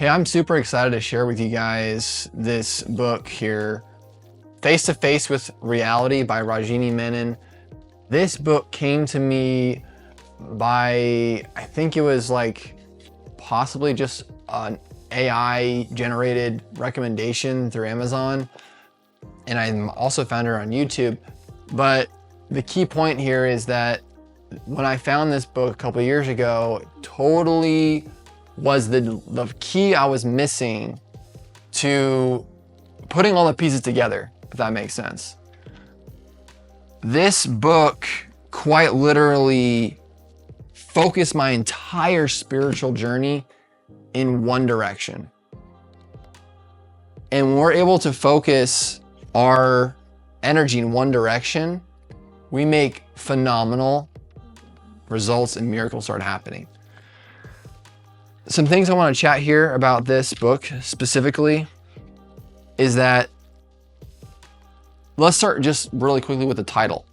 Hey, I'm super excited to share with you guys this book here, Face to Face with Reality by Rajini Menon. This book came to me by, I think it was like possibly just an AI generated recommendation through Amazon. And I also found her on YouTube. But the key point here is that when I found this book a couple of years ago, it totally was the key I was missing to putting all the pieces together, if that makes sense. This book quite literally focused my entire spiritual journey in one direction. And when we're able to focus our energy in one direction, we make phenomenal results and miracles start happening. Some things I want to chat here about this book specifically is that, let's start just really quickly with the title.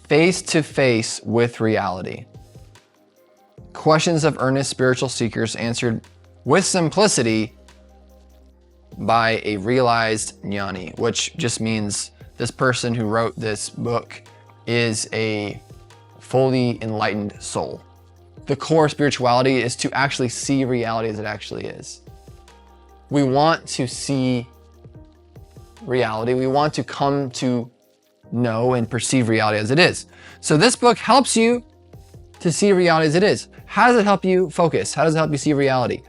Face to Face with Reality. Questions of earnest spiritual seekers answered with simplicity by a realized jnani, which just means this person who wrote this book is a fully enlightened soul. The core of spirituality is to actually see reality as it actually is. We want to see reality. We want to come to know and perceive reality as it is. So this book helps you to see reality as it is. How does it help you focus? How does it help you see reality?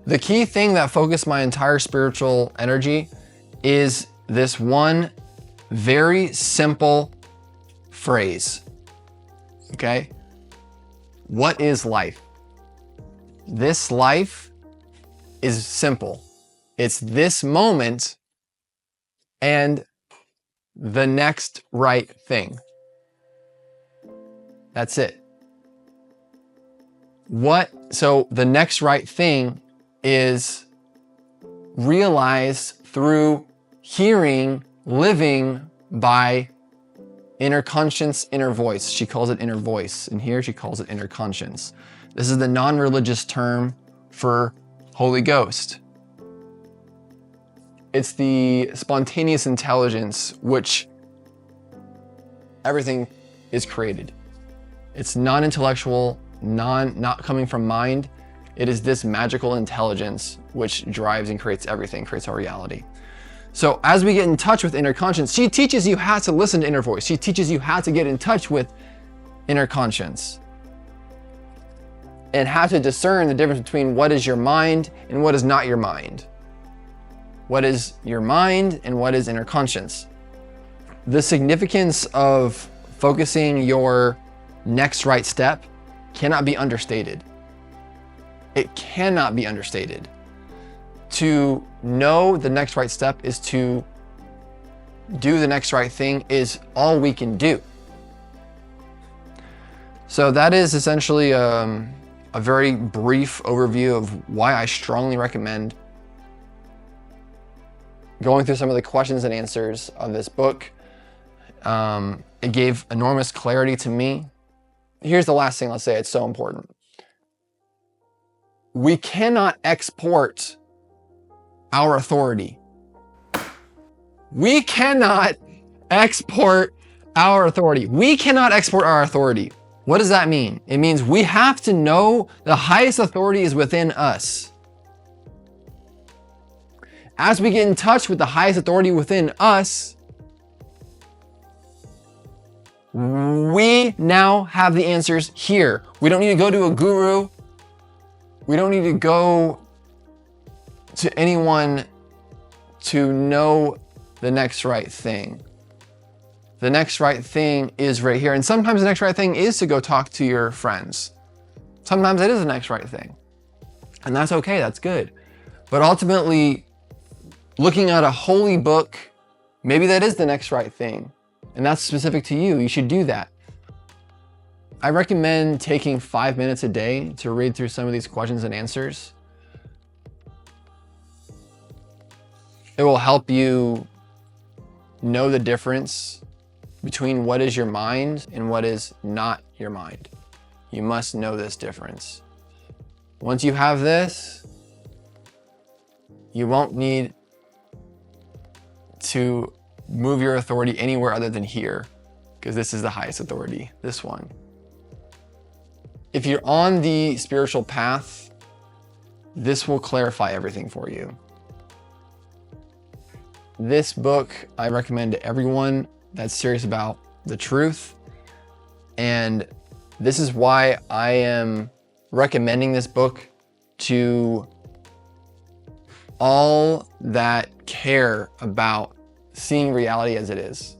The key thing that focused my entire spiritual energy is this one very simple phrase. Okay? What is life? This life is simple. It's this moment and the next right thing. That's it. So the next right thing is realized through hearing, living by inner conscience, inner voice. She calls it inner voice. And here she calls it inner conscience. This is the non-religious term for Holy Ghost. It's the spontaneous intelligence which everything is created. It's non-intellectual, not coming from mind. It is this magical intelligence which drives and creates everything, creates our reality. So as we get in touch with inner conscience, she teaches you how to listen to inner voice. She teaches you how to get in touch with inner conscience and how to discern the difference between what is your mind and what is not your mind. What is your mind and what is inner conscience? The significance of focusing your next right step cannot be understated. It cannot be understated. To know the next right step is to do the next right thing is all we can do. So that is essentially a very brief overview of why I strongly recommend going through some of the questions and answers of this book. It gave enormous clarity to me. Here's the last thing I'll say, it's so important. We cannot export our authority. We cannot export our authority. We cannot export our authority. What does that mean? It means we have to know the highest authority is within us. As we get in touch with the highest authority within us, we now have the answers here. We don't need to go to a guru. We don't need to go to anyone to know the next right thing. The next right thing is right here. And sometimes the next right thing is to go talk to your friends. Sometimes it is the next right thing. And that's okay, that's good. But ultimately, looking at a holy book, maybe that is the next right thing. And that's specific to you. You should do that. I recommend taking 5 minutes a day to read through some of these questions and answers. It will help you know the difference between what is your mind and what is not your mind. You must know this difference. Once you have this, You won't need to move your authority anywhere other than here, because this is the highest authority, this one. If you're on the spiritual path, this will clarify everything for you. This book I recommend to everyone that's serious about the truth. And this is why I am recommending this book to all that care about seeing reality as it is.